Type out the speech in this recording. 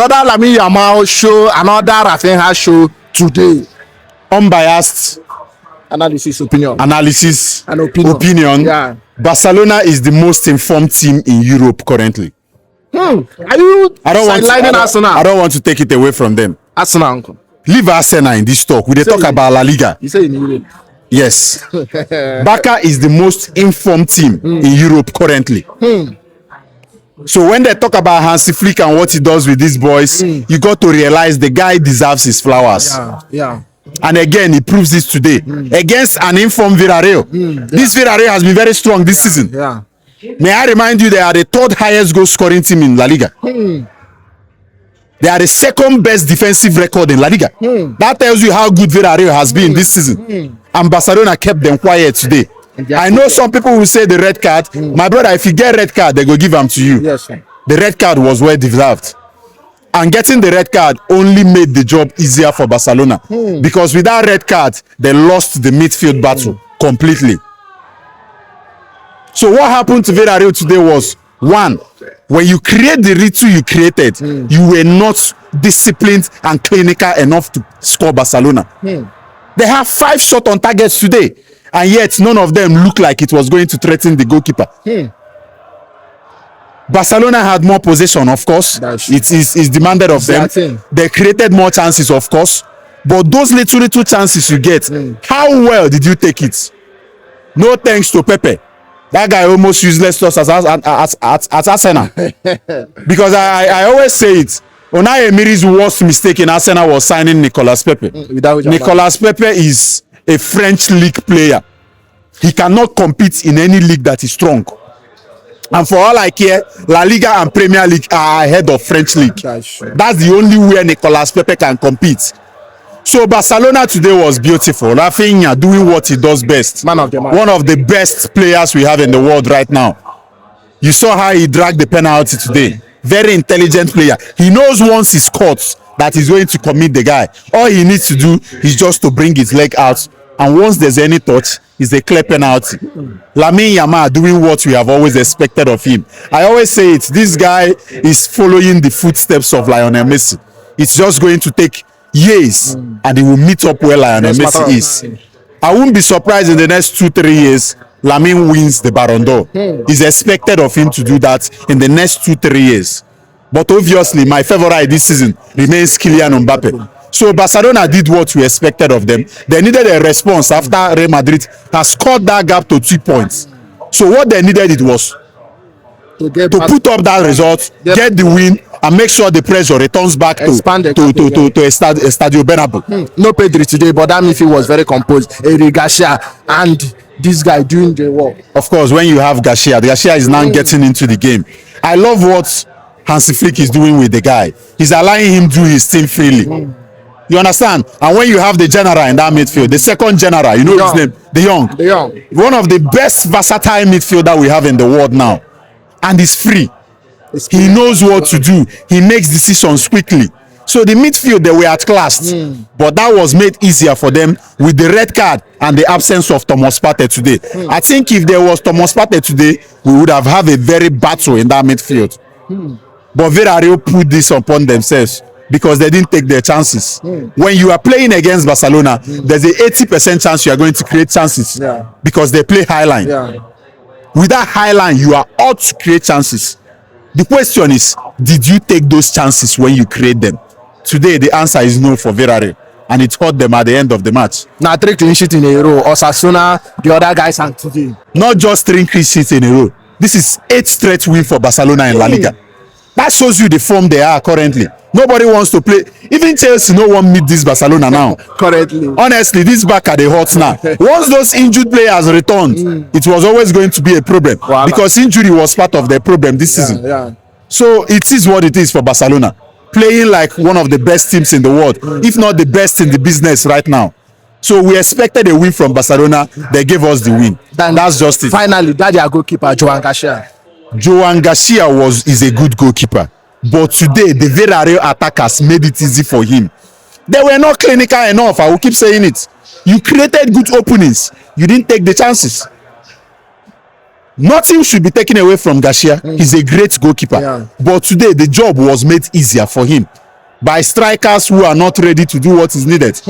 Another Lamine Yamal show, another Rafinha show today. Unbiased Analysis and opinion. Yeah. Barcelona is the most informed team in Europe currently. Are you sidelining Arsenal? I don't want to take it away from them. Arsenal, uncle. Leave Arsenal in this talk. We dey talk about La Liga. You say in Europe. Yes. Barca is the most informed team in Europe currently. So when they talk about Hansi Flick and what he does with these boys, you got to realize the guy deserves his flowers. Yeah. And again, he proves this today against an informed Villarreal. This Villarreal has been very strong this season. Yeah. May I remind you, they are the third highest goal scoring team in La Liga. They are the second best defensive record in La Liga. That tells you how good Villarreal has been this season. And Barcelona kept them quiet today. I know some people will say the red card. My brother, if you get red card, they go give them to you. Yes, sir. The red card was well deserved. And getting the red card only made the job easier for Barcelona. Because with that red card, they lost the midfield battle completely. So what happened to Villarreal today was, one, when you create the little you created, you were not disciplined and clinical enough to score Barcelona. They have 5 shots on targets today, and yet none of them looked like it was going to threaten the goalkeeper. Barcelona had more possession, of course. It is demanded of them. They created more chances, of course. But those little chances you get, how well did you take it? No thanks to Pepe. That guy almost useless to us at Arsenal. Because I always say it. Unai Emery's worst mistake in Arsenal was signing Nicolas Pepe. Nicolas Pepe is a French league player. He cannot compete in any league that is strong. And for all I care, La Liga and Premier League are ahead of French league. That's the only way Nicolas Pepe can compete. So Barcelona today was beautiful. Rafinha doing what he does best. Man of the match. One of the best players we have in the world right now. You saw how he dragged the penalty today. Very intelligent player. He knows once he scores that he's going to commit the guy. All he needs to do is just to bring his leg out. And once there's any touch, it's a clear penalty. Lamine Yamal doing what we have always expected of him. I always say it. This guy is following the footsteps of Lionel Messi. It's just going to take years and he will meet up where Lionel Messi is. I won't be surprised in the next 2-3 years Lamine wins the Ballon d'Or. It's expected of him to do that in the next 2-3 years. But obviously my favorite this season remains Kylian Mbappe. So Barcelona did what we expected of them. They needed a response after Real Madrid has scored that gap to 2 points. So what they needed it was to put up that result, get the win, and make sure the pressure returns back to Estadio Bernabeu. No Pedri today, but that midfield was very composed. Eric Garcia and this guy doing the work. Of course, when you have Garcia is now getting into the game. I love what Hansi Flick is doing with the guy. He's allowing him do his thing freely. You understand? And when you have the general in that midfield, the second general, you know his name, De Jong. One of the best versatile midfielder we have in the world now. And he's free. He knows what to do. He makes decisions quickly. So the midfield, they were outclassed. But that was made easier for them with the red card and the absence of Thomas Partey today. I think if there was Thomas Partey today, we would have had a very battle in that midfield. But Villarreal put this upon themselves because they didn't take their chances. When you are playing against Barcelona, there's an 80% chance you are going to create chances because they play high line. With that high line, you are out to create chances. The question is, did you take those chances when you create them? Today, the answer is no for Villarreal, and it hurt them at the end of the match. Now 3 clean sheets in a row. Osasuna, the other guys, and today. Not just 3 clean sheets in a row. This is 8th straight win for Barcelona in La Liga. That shows you the form they are currently. Nobody wants to play. Even Chelsea no one meet this Barcelona now. Currently. Honestly, this back at the hot now. Once those injured players returned, it was always going to be a problem. Because injury was part of their problem this season. So it is what it is for Barcelona. Playing like one of the best teams in the world, if not the best in the business right now. So we expected a win from Barcelona. They gave us the win. That's just it. Finally, that their goalkeeper, Joan Garcia. Joan Garcia is a good goalkeeper. But today, the Villarreal attackers made it easy for him. They were not clinical enough. I will keep saying it. You created good openings. You didn't take the chances. Nothing should be taken away from Garcia. He's a great goalkeeper. Yeah. But today, the job was made easier for him by strikers who are not ready to do what is needed.